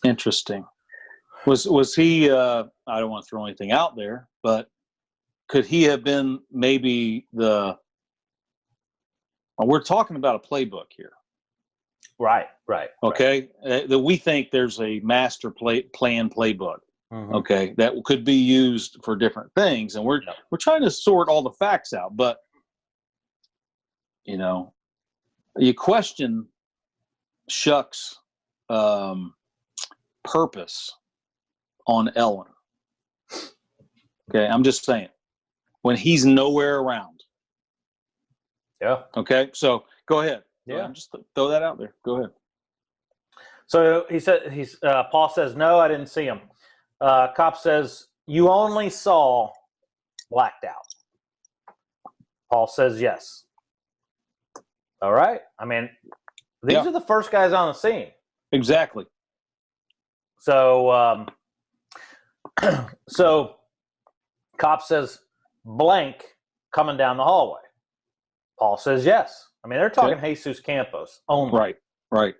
Interesting. Was he? I don't want to throw anything out there, but could he have been maybe the? Well, we're talking about a playbook here. Right. Okay, that we think there's a master plan playbook. Mm-hmm. Okay, that could be used for different things, and we're trying to sort all the facts out. But you question Shuck's purpose on Ellen. Okay, I'm just saying when he's nowhere around. Yeah. Okay, so go ahead. Yeah, just throw that out there. Go ahead. So Paul says, no, I didn't see him. Cop says, you only saw blacked out. Paul says, yes. All right. I mean, these are the first guys on the scene. Exactly. So, so Cop says, blank coming down the hallway. Paul says, yes. I mean, they're talking Jesus Campos only. Right.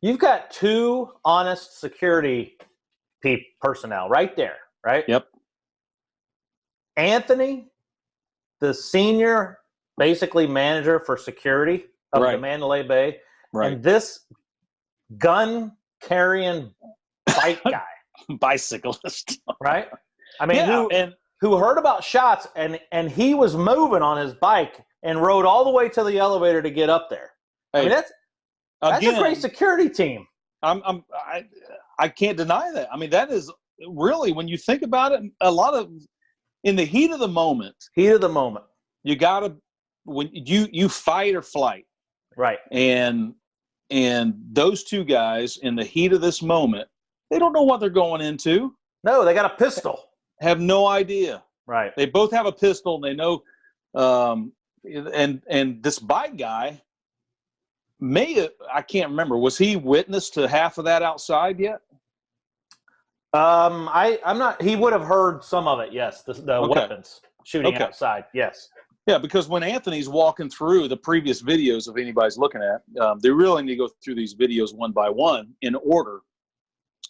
You've got two honest security personnel right there, right? Yep. Anthony, the senior, basically manager for security of the Mandalay Bay, and this gun-carrying bike guy. Bicyclist. Right? I mean, who heard about shots, and he was moving on his bike and rode all the way to the elevator to get up there. Hey, I mean, that's a great security team. I can't deny that. I mean, that is really, when you think about it, a lot of in the heat of the moment. You gotta when you fight or flight. Right. And those two guys in the heat of this moment, they don't know what they're going into. No, they got a pistol. Have no idea. Right. They both have a pistol, and they know. And this bike guy I can't remember. Was he witness to half of that outside yet? I'm not. He would have heard some of it. Yes, the weapons shooting outside. Yes. Yeah, because when Anthony's walking through the previous videos, if anybody's looking at, they really need to go through these videos one by one in order.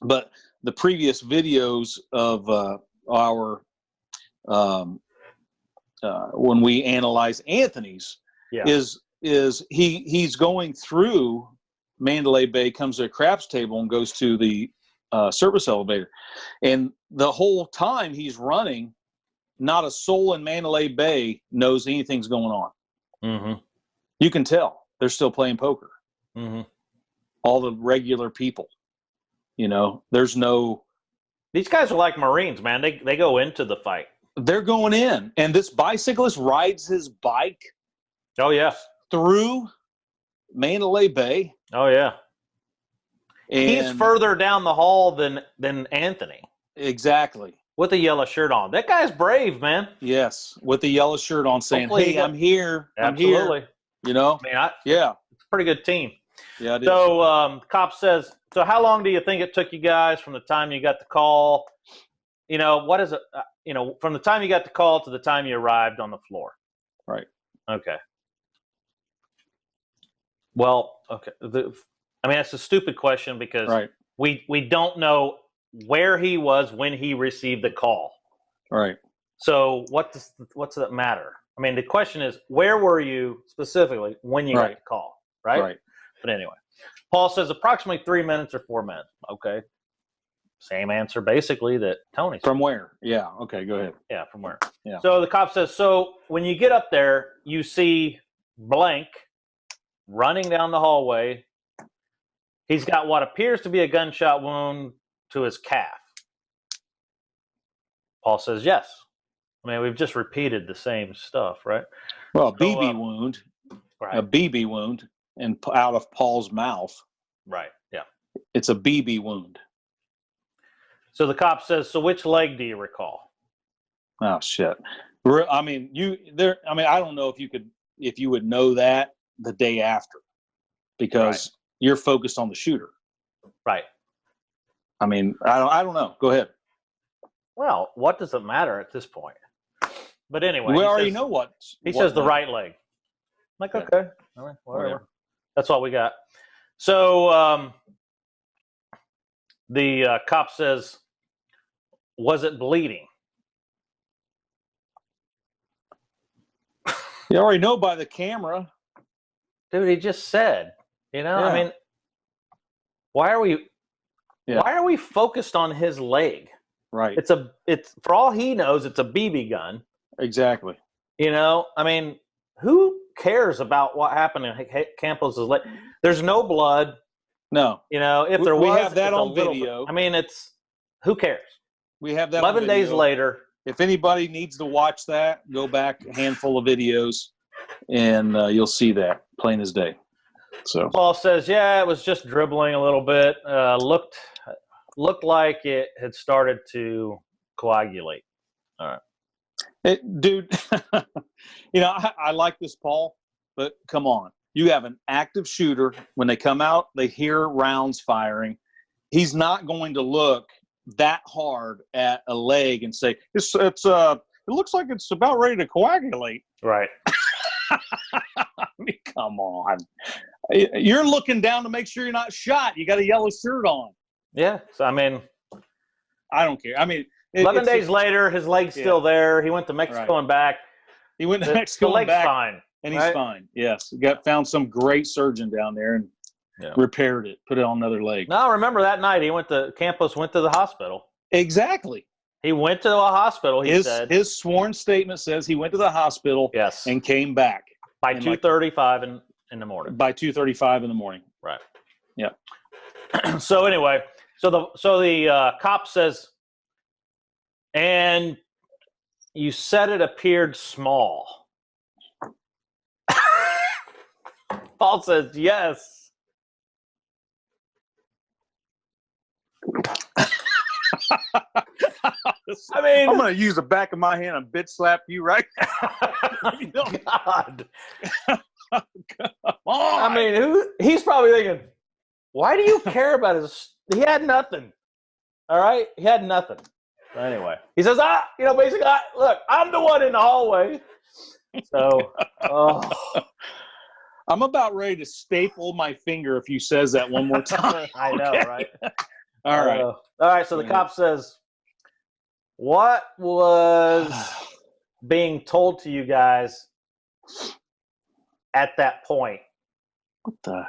But the previous videos of our when we analyze Anthony's is he's going through Mandalay Bay, comes to a craps table and goes to the service elevator, and the whole time he's running, not a soul in Mandalay Bay knows anything's going on. Mm-hmm. You can tell they're still playing poker. Mm-hmm. All the regular people, there's no. These guys are like Marines, man. They go into the fight. They're going in, and this bicyclist rides his bike. Oh yeah, through Mandalay Bay. Oh yeah, and he's further down the hall than Anthony. Exactly. With a yellow shirt on. That guy's brave, man. Yes, with the yellow shirt on, saying, "Hey, I'm here. Absolutely. I'm here." It's a pretty good team. Yeah. It so, cop says, "So, how long do you think it took you guys from the time you got the call? What is it? From the time you got the call to the time you arrived on the floor." Right. Okay. Well, okay. That's a stupid question because we don't know where he was when he received the call. Right. So what's that matter? I mean, the question is, where were you specifically when you got the call? Right. Right. But anyway, Paul says approximately 3 minutes or 4 minutes. Okay. Same answer basically that Tony said. From where? Yeah. Okay. Go ahead. Yeah. From where? Yeah. So the cop says, so when you get up there, you see blank running down the hallway. He's got what appears to be a gunshot wound to his calf. Paul says, yes. I mean, we've just repeated the same stuff, right? Well, a BB wound. Right. A BB wound and out of Paul's mouth. Right. Yeah. It's a BB wound. So the cop says, so which leg do you recall? Oh, shit. I mean, I don't know if you would know that the day after, because you're focused on the shooter. Right. I mean, I don't know. Go ahead. Well, what does it matter at this point? But anyway, we already know what. He says the right leg. I'm like, okay, all right, whatever. That's all we got. So The cop says, "Was it bleeding?" You already know by the camera. Dude, he just said. You know, Yeah. I mean, why are we focused on his leg? Right. It's for all he knows, it's a BB gun. Exactly. You know, I mean, who cares about what happened to Campos' leg? There's no blood. No. You know, if there was, we have that it's on a little video. I mean, who cares? We have that 11 on days video. later. If anybody needs to watch that, go back a handful of videos, and you'll see that plain as day. So Paul says, yeah, it was just dribbling a little bit. Looked like it had started to coagulate. All right. Dude, you know, I like this, Paul, but come on. You have an active shooter. When they come out, they hear rounds firing. He's not going to look that hard at a leg and say, it looks like it's about ready to coagulate. Right. I mean, come on. You're looking down to make sure you're not shot. You got a yellow shirt on. Yeah. So, I mean, I don't care. I mean, 11 days later, his leg's still there. He went to Mexico and back. He went to Mexico the leg's and back. Fine. And he's fine. Yes. Found some great surgeon down there and repaired it, put it on another leg. No, remember that night Campos went to the hospital. Exactly. He went to a hospital, he said. His sworn statement says he went to the hospital and came back. By 2:35 in the morning. By 2:35 in the morning. Right. Yeah. So anyway, so the cop says, and you said it appeared small. Paul says, yes. I mean, I'm going to use the back of my hand and bitch slap you right now. God. Come on. I mean, he's probably thinking, why do you care about his? He had nothing. All right? He had nothing. Anyway, he says, basically, look, I'm the one in the hallway. So, I'm about ready to staple my finger if you says that one more time. I know, right? All right. All right, so the cop says, what was being told to you guys at that point? What the?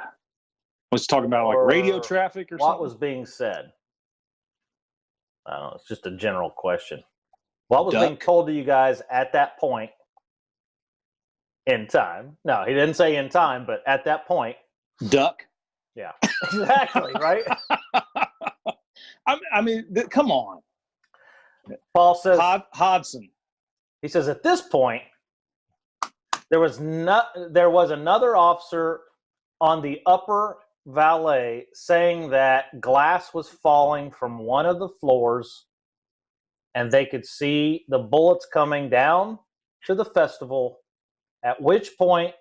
Was talking about like radio traffic or something? What was being said? I don't know. It's just a general question. What was being told to you guys at that point in time? No, he didn't say in time, but at that point. Duck. Yeah, exactly, right? I mean, come on. Paul says. Hodson. He says at this point, there was another officer on the upper valet saying that glass was falling from one of the floors and they could see the bullets coming down to the festival, at which point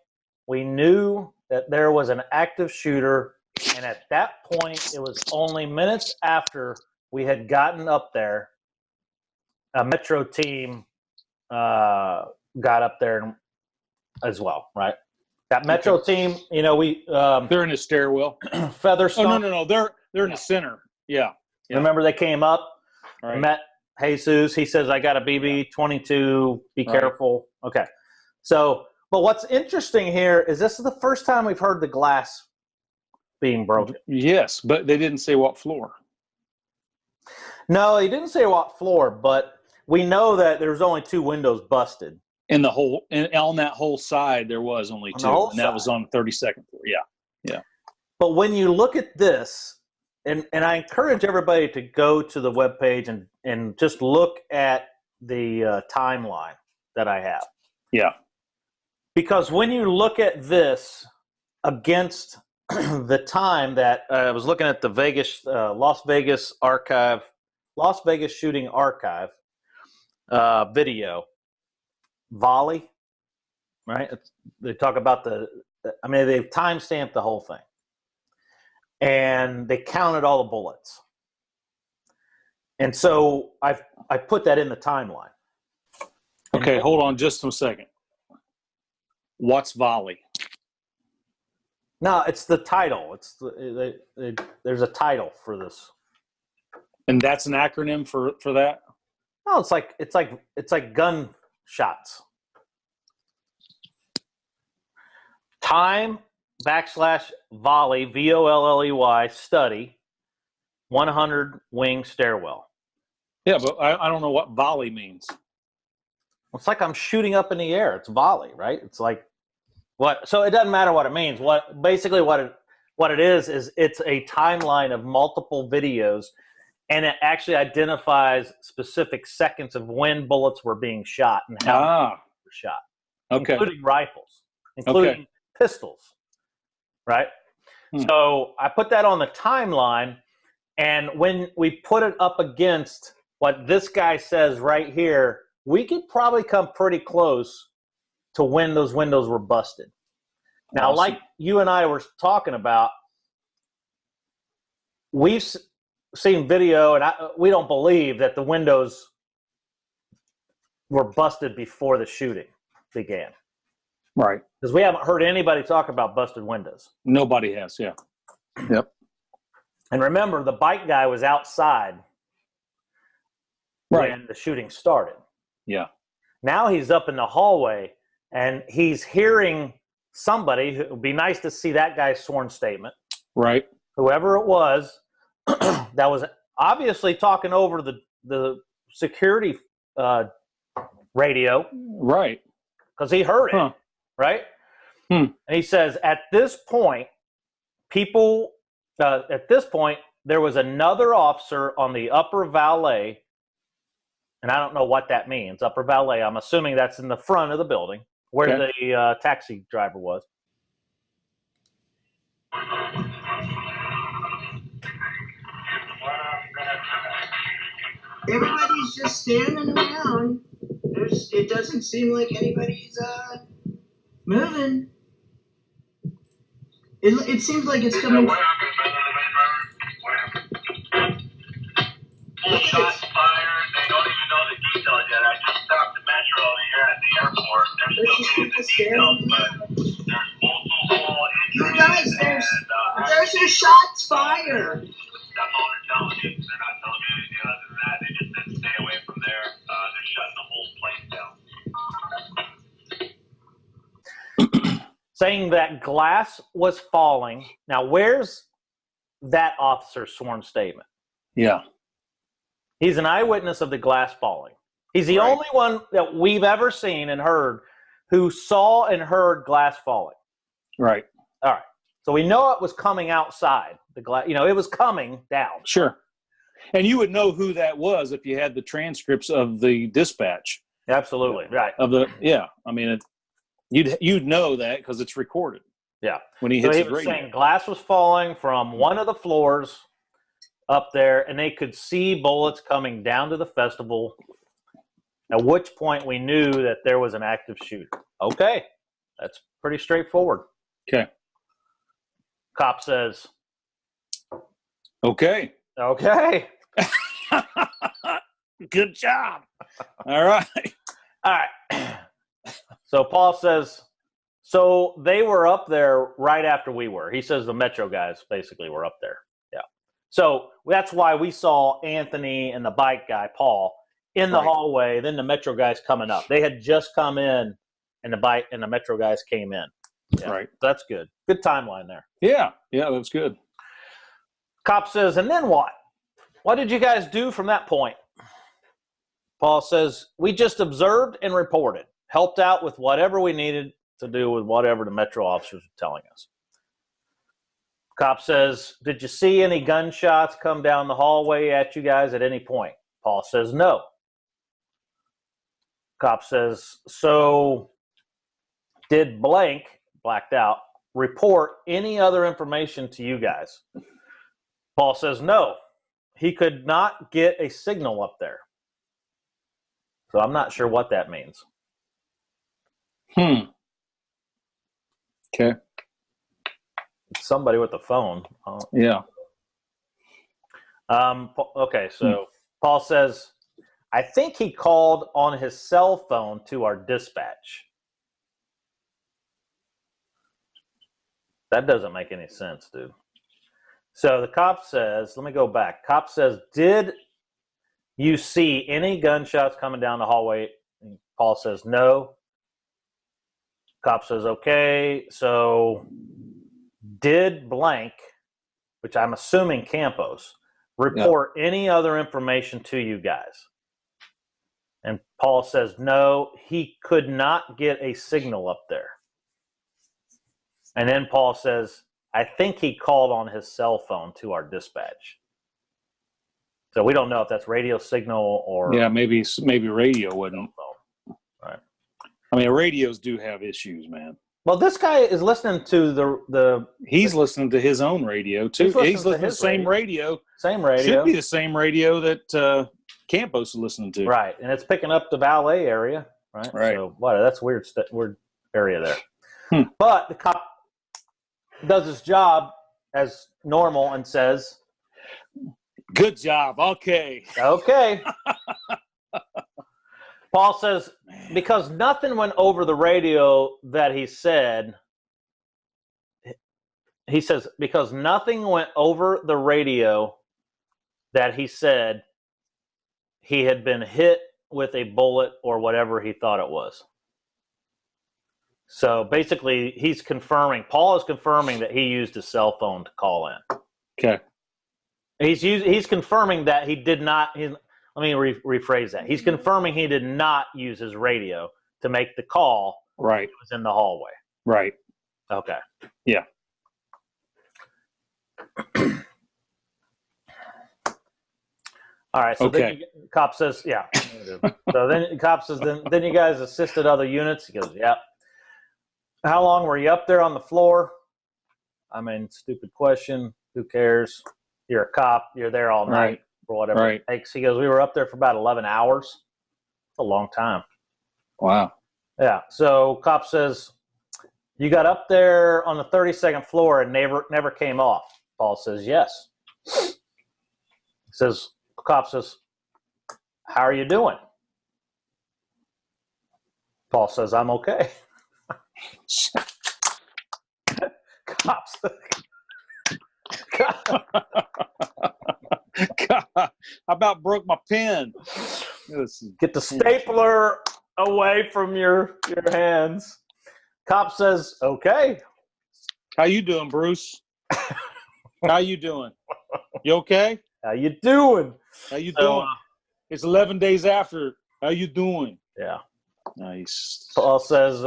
we knew that there was an active shooter, and at that point it was only minutes after we had gotten up there. A Metro team got up there as well, right? That Metro team, they're in the stairwell. Featherstone. Oh no, they're in the center. Yeah. Remember they came up, met Jesus. He says, "I got a BB-22. Be careful." Okay. So, but what's interesting here is this is the first time we've heard the glass being broken. Yes, but they didn't say what floor. No, he didn't say what floor, but we know that there's only 2 windows busted. On that whole side, there was only 2, and that was on the 32nd floor. Yeah. But when you look at this, and I encourage everybody to go to the webpage and just look at the timeline that I have. Yeah. Because when you look at this against the time that I was looking at the Las Vegas shooting archive video, volley, right? They talk about they've time-stamped the whole thing. And they counted all the bullets. And so I put that in the timeline. Okay, hold on just a second. What's volley? No, it's the title. There's a title for this. And that's an acronym for that? No, it's like gun shots. Time /volley, VOLLEY, study, 100 wing stairwell. Yeah, but I don't know what volley means. It's like I'm shooting up in the air. It's volley, right? It's like what? So it doesn't matter what it means. What it is it's a timeline of multiple videos, and it actually identifies specific seconds of when bullets were being shot and how many were shot, including rifles, including pistols, right? So I put that on the timeline, and when we put it up against what this guy says right here, we could probably come pretty close to when those windows were busted. Now, awesome. Like you and I were talking about, we've seen video, and we don't believe that the windows were busted before the shooting began. Right. Because we haven't heard anybody talk about busted windows. Nobody has, yeah. Yep. And remember, the bike guy was outside when the shooting started. Yeah. Now he's up in the hallway, and he's hearing somebody. It would be nice to see that guy's sworn statement. Right. Whoever it was that was obviously talking over the security radio. Right. Because he heard it. Right? And he says, at this point, there was another officer on the upper valet, and I don't know what that means, upper valet. I'm assuming that's in the front of the building where the taxi driver was. Everybody's just standing around. It doesn't seem like anybody's moving. It seems like it's coming. Full shots fired. They don't even know the details yet. I just stopped the metro over here at the airport. They're still getting the details, but there's multiple You injuries. guys, there's your shots fired. That's all they're telling you. They're not telling you anything other than that. They just said stay away from there. They're shutting the whole place down. Saying that glass was falling. Now, where's that officer's sworn statement? Yeah. He's an eyewitness of the glass falling. He's the only one that we've ever seen and heard who saw and heard glass falling. Right. All right. So we know it was coming outside. The glass, it was coming down. Sure. And you would know who that was if you had the transcripts of the dispatch. Absolutely. Right. I mean, you'd know that because it's recorded. Yeah. When he hits he the was radio. saying glass was falling from one of the floors up there, and they could see bullets coming down to the festival, at which point we knew that there was an active shooter. Okay. That's pretty straightforward. Okay. Cop says, okay. Okay. Good job. All right. All right. So Paul says, so they were up there right after we were. He says the Metro guys basically were up there. Yeah. So that's why we saw Anthony and the bike guy, Paul, in the hallway, then the Metro guys coming up. They had just come in, and the bike and the Metro guys came in. Yeah. Right. So that's good. Good timeline there. Yeah. Yeah, that's good. Cop says, and then what? What did you guys do from that point? Paul says, we just observed and reported. Helped out with whatever we needed to do with whatever the Metro officers were telling us. Cop says, did you see any gunshots come down the hallway at you guys at any point? Paul says, no. Cop says, so did blank, blacked out, report any other information to you guys? Paul says, no. He could not get a signal up there. So I'm not sure what that means. Okay. It's somebody with a phone. Yeah. Okay, so Paul says, I think he called on his cell phone to our dispatch. That doesn't make any sense, dude. So the cop says, let me go back. Cop says, did you see any gunshots coming down the hallway? And Paul says, no. Cop says, okay. So did blank, which I'm assuming Campos, report any other information to you guys? And Paul says, no, he could not get a signal up there. And then Paul says, I think he called on his cell phone to our dispatch. So we don't know if that's radio signal or... Yeah, maybe radio wouldn't. Right. I mean, radios do have issues, man. Well, this guy is listening to the He's listening to his own radio, too. He's listening to the same radio. Same radio. Should be the same radio that Campos is listening to. Right, and it's picking up the valet area. Right. So, that's weird area there. But the cop does his job as normal and says, good job. Okay. Paul says, because nothing went over the radio that he said, because nothing went over the radio that he said he had been hit with a bullet or whatever he thought it was. So basically, Paul is confirming that he used his cell phone to call in. Okay. He's confirming that he did not. Let me rephrase that. He's confirming he did not use his radio to make the call. Right. It was in the hallway. Right. Okay. Yeah. All right. So then the cop says, yeah. So then the cop says, then you guys assisted other units? He goes, yeah. How long were you up there on the floor? I mean, stupid question. Who cares? You're a cop. You're there all night or whatever it takes. He goes, we were up there for about 11 hours. It's a long time. Wow. Yeah. So cop says, you got up there on the 32nd floor and never came off. Paul says, yes. Cop says, how are you doing? Paul says, I'm okay. Cops. God, I about broke my pen. Get the stapler away from your hands. Cop says, okay. How you doing, Bruce? How you doing? You okay? How you doing? How you doing? It's 11 days after. How you doing? Yeah. Nice. Paul says,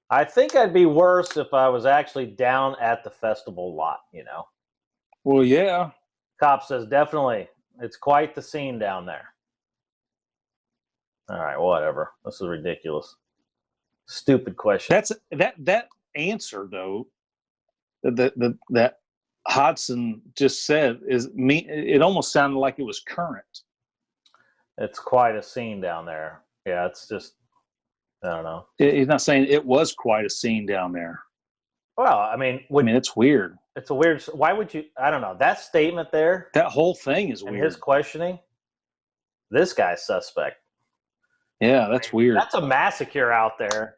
I think I'd be worse if I was actually down at the festival lot, Well, yeah. Cop says, definitely. It's quite the scene down there. All right, whatever. This is ridiculous. Stupid question. That answer, though, that Hodson just said it almost sounded like it was current. It's quite a scene down there. Yeah, it's just, I don't know. He's not saying it was quite a scene down there. Well, I mean, it's weird. It's a weird. Why would you? I don't know. That statement there. That whole thing is weird. His questioning. This guy's suspect. Yeah, that's weird. That's a massacre out there.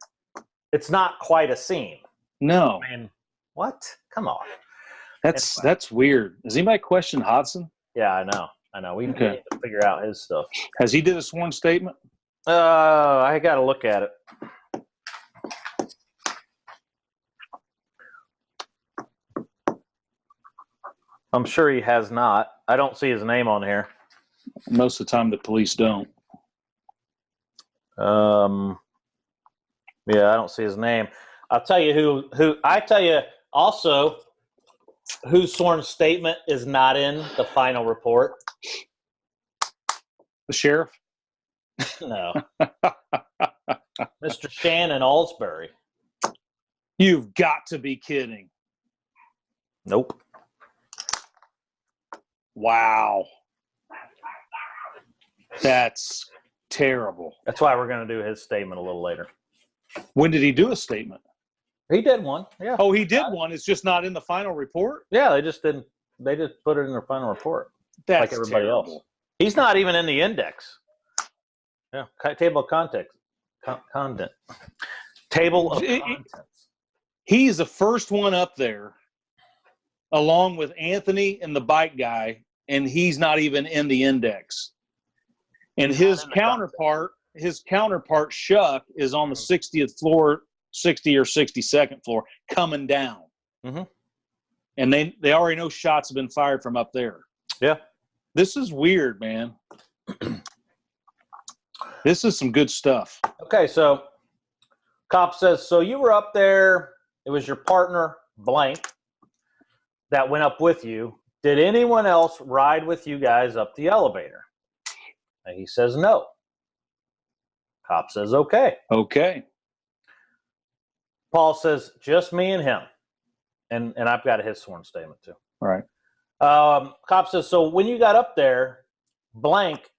It's not quite a scene. No. I mean, what? Come on. That's weird. Does anybody question Hodson? Yeah, I know. We need to figure out his stuff. Has he did a sworn statement? I got to look at it. I'm sure he has not. I don't see his name on here. Most of the time, the police don't. Yeah, I don't see his name. I'll tell you who. I tell you also whose sworn statement is not in the final report. The sheriff? No. Mr. Shannon Alsbury. You've got to be kidding. Nope. Wow. That's terrible. That's why we're going to do his statement a little later. When did he do a statement? He did one. Yeah. Oh, he did one. It's just not in the final report? Yeah, they just didn't. They just put it in their final report. That's like everybody terrible. else. He's not even in the index. Yeah. Table of context. Content. Table of contents. He's the first one up there along with Anthony and the bike guy, and he's not even in the index. And his counterpart Shuck is on the 60th floor, 60 or 62nd floor, coming down. Mm-hmm. And they already know shots have been fired from up there. Yeah. This is weird, man. This is some good stuff. Okay, so cop says, so you were up there. It was your partner, blank, that went up with you. Did anyone else ride with you guys up the elevator? And he says no. Cop says, okay. Okay. Paul says, just me and him. And I've got his sworn statement too. All right. Cop says, so when you got up there, blank,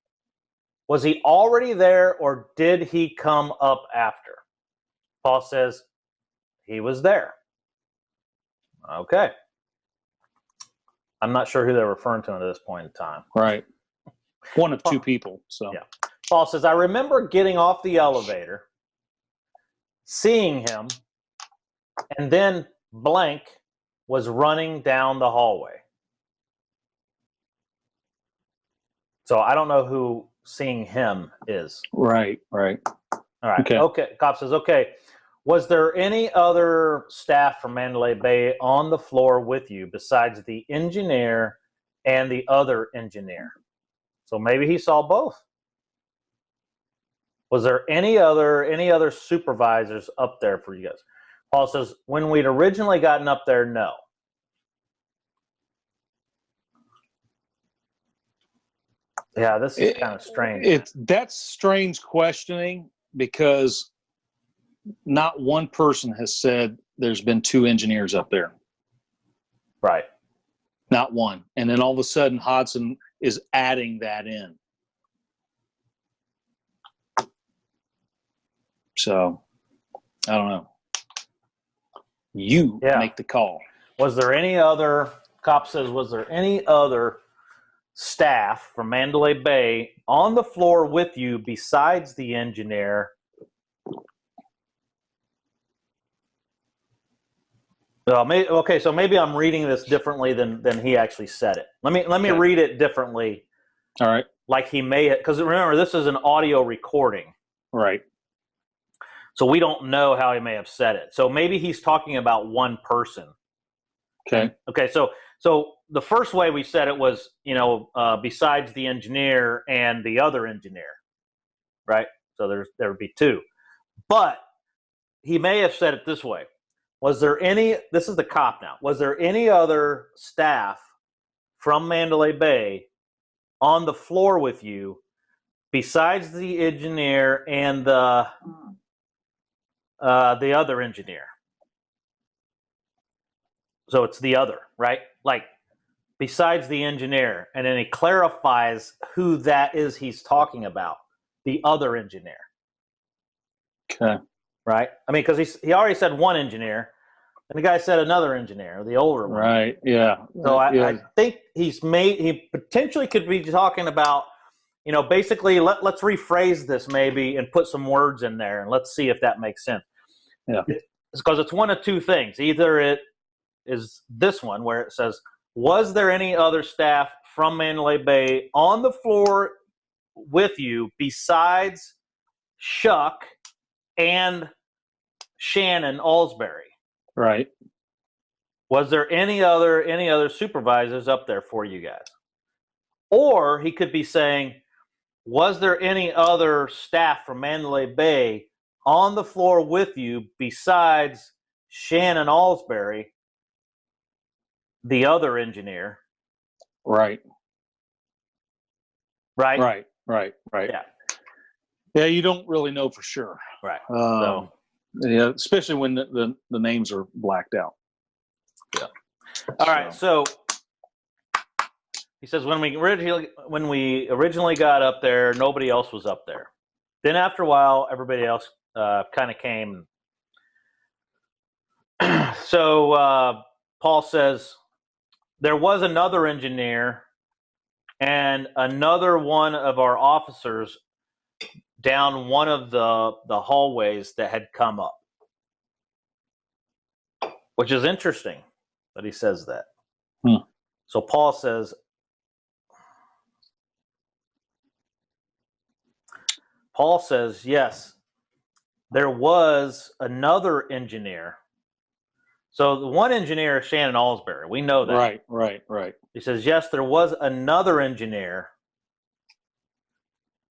was he already there or did he come up after? Paul says, he was there. Okay. I'm not sure who they're referring to at this point in time. Right. One of two people. So yeah. Paul says, I remember getting off the elevator, seeing him, and then blank was running down the hallway. So I don't know who seeing him is. Right. All right. Okay. Cop says, okay. Was there any other staff from Mandalay Bay on the floor with you besides the engineer and the other engineer? So maybe he saw both. Was there any other supervisors up there for you guys? Paul says, when we'd originally gotten up there, no. Yeah, this is kind of strange. That's strange questioning because not one person has said there's been two engineers up there. Right. Not one. And then all of a sudden Hodson is adding that in. So, I don't know. You make the call. Was there any other, cop says, was there any other staff from Mandalay Bay on the floor with you besides the engineer? Okay, so maybe I'm reading this differently than he actually said it. Let me read it differently. All right. Like he may, because remember, this is an audio recording. Right. So we don't know how he may have said it. So maybe he's talking about one person. Okay. Okay, so the first way we said it was, besides the engineer and the other engineer, right? So there would be two. But he may have said it this way. Was there any, this is the cop now, was there any other staff from Mandalay Bay on the floor with you besides the engineer and the other engineer? So it's the other, right? Like, besides the engineer. And then he clarifies who that is he's talking about. The other engineer. Okay. Right? I mean, because he already said one engineer, and the guy said another engineer, the older one. Right, yeah. So I think he potentially could be talking about, basically, let's rephrase this maybe and put some words in there, and let's see if that makes sense. Yeah. Because it's one of two things. Either it is this one where it says, was there any other staff from Mandalay Bay on the floor with you besides Shuck and Shannon Alsbury? Right. Was there any other supervisors up there for you guys? Or he could be saying, was there any other staff from Mandalay Bay on the floor with you besides Shannon Alsbury, the other engineer? Right. Right? Right. Yeah. Yeah, you don't really know for sure. Right. Yeah, especially when the names are blacked out. Yeah. All right. So he says when we originally got up there, nobody else was up there. Then after a while, everybody else kind of came. So Paul says there was another engineer and another one of our officers down one of the hallways that had come up, which is interesting that he says that. So Paul says, yes, there was another engineer. So the one engineer is Shannon Alsbury. We know that. Right. He says, yes, there was another engineer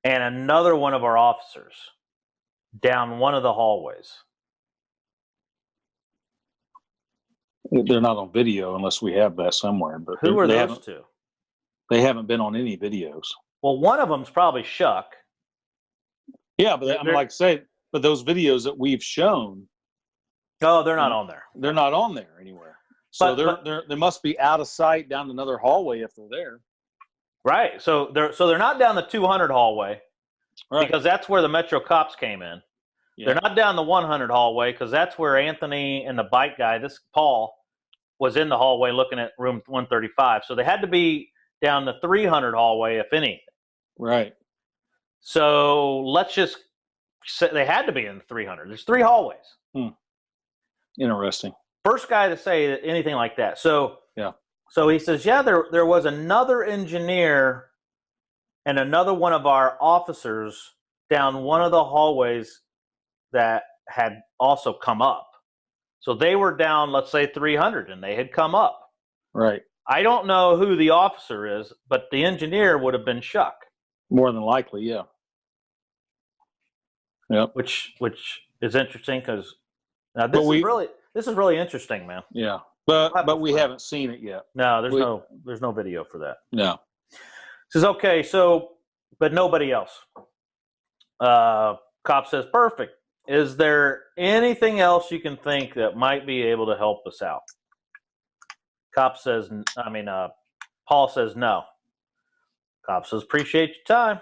and another one of our officers down one of the hallways. They're not on video unless we have that somewhere. But Who are they those haven't, two? They haven't been on any videos. Well, one of them's probably Shuck. Yeah, but I'm like I say, but those videos that we've shown, oh, they're not on there. They're not on there anywhere. So they must be out of sight down another hallway if they're there. Right. So they're not down the 200 hallway, right, because that's where the Metro cops came in. Yeah. They're not down the 100 hallway because that's where Anthony and the bike guy, this Paul, was in the hallway looking at room 135. So they had to be down the 300 hallway, if anything. Right. So let's just say they had to be in the 300. There's 3 hallways. Interesting. First guy to say anything like that. So yeah. So he says, yeah, there was another engineer and another one of our officers down one of the hallways that had also come up. So they were down, let's say 300, and they had come up. Right. I don't know who the officer is, but the engineer would have been Shuck. More than likely, yeah. Yep. Which is interesting because now this is really interesting, man. Yeah. But we haven't seen it yet. No, there's no video for that. No. Says, okay, so, but nobody else. Cop says, perfect. Is there anything else you can think that might be able to help us out? Paul says no. Cop says, appreciate your time.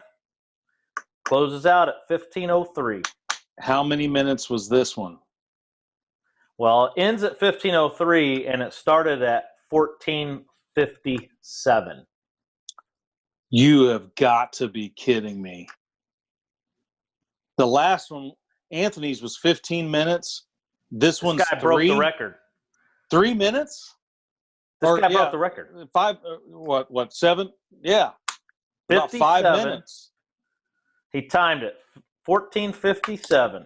Closes out at 15:03. How many minutes was this one? Well, it ends at 15:03 and it started at 14:57. You have got to be kidding me. The last one, Anthony's, was 15 minutes. This one's guy broke the record. 3 minutes? This guy broke the record. 5, what, 7? Yeah. About 5 minutes. He timed it. 14:57.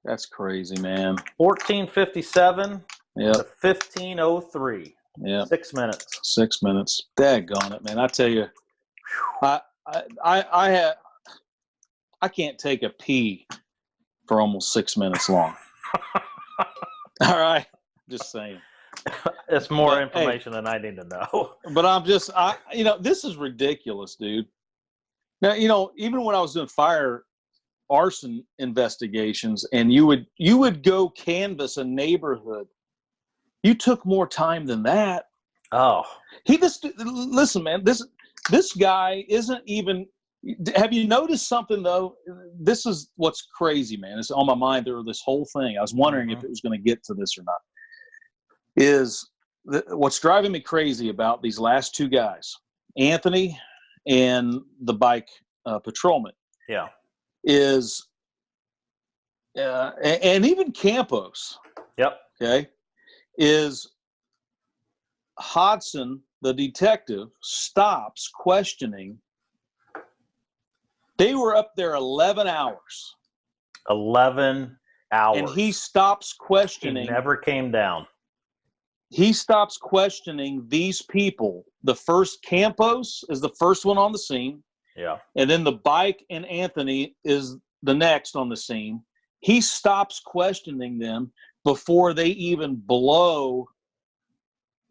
That's crazy, man. 14:57 to 15:03. Yeah. 6 minutes. 6 minutes. Daggone it, man. I tell you, I can't take a pee for almost 6 minutes long. All right. Just saying. It's more information than I need to know. But this is ridiculous, dude. Now, even when I was doing fire arson investigations and you would go canvass a neighborhood, you took more time than that. Oh. Listen, man, this guy isn't even. Have you noticed something though? This is what's crazy, man. It's on my mind through this whole thing. I was wondering if it was going to get to this or not. What's driving me crazy about these last 2 guys, Anthony and the bike patrolman. Yeah. Is and even Campos. Yep. Okay. Is Hodson, the detective, stops questioning. They were up there 11 hours. 11 hours. And he stops questioning. He never came down. He stops questioning these people. The first, Campos is the first one on the scene. Yeah. And then the bike and Anthony is the next on the scene. He stops questioning them before they even blow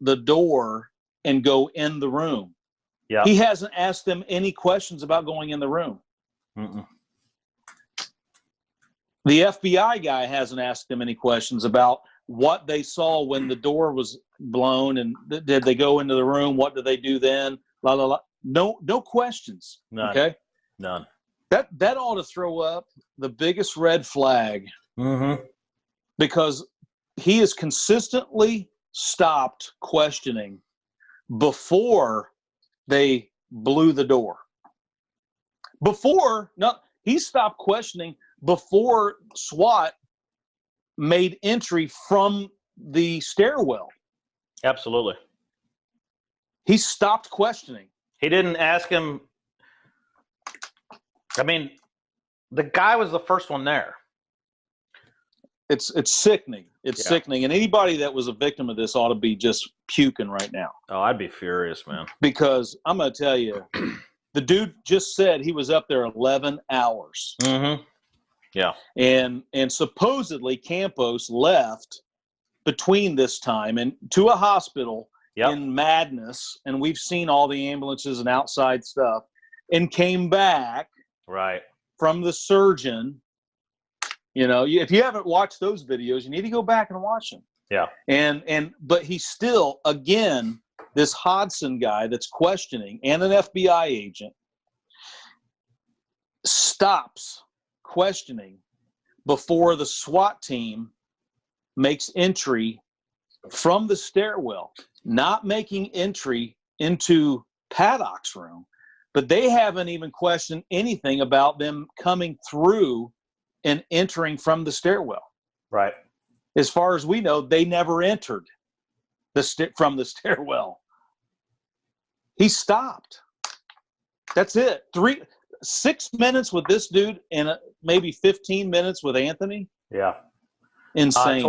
the door and go in the room. Yeah. He hasn't asked them any questions about going in the room. Mm-mm. The FBI guy hasn't asked them any questions about what they saw when the door was blown and did they go into the room? What did they do then? La, la, la. No questions. None. Okay. None. That ought to throw up the biggest red flag. Mm-hmm. Because he has consistently stopped questioning before they blew the door. He stopped questioning before SWAT made entry from the stairwell. Absolutely. He stopped questioning. He didn't ask him. I mean, the guy was the first one there. It's sickening. It's sickening. And anybody that was a victim of this ought to be just puking right now. Oh, I'd be furious, man. Because I'm going to tell you, the dude just said he was up there 11 hours. Mm-hmm. Yeah. And supposedly Campos left between this time and to a hospital in madness. And we've seen all the ambulances and outside stuff, and came back from the surgeon. You know, if you haven't watched those videos, you need to go back and watch them. Yeah. But he's still, again, this Hodson guy that's questioning, and an FBI agent, stops questioning before the SWAT team makes entry from the stairwell, not making entry into Paddock's room, but they haven't even questioned anything about them coming through and entering from the stairwell. Right. As far as we know, they never entered from the stairwell. He stopped. That's it. 6 minutes with this dude and maybe 15 minutes with Anthony. Yeah. Insane.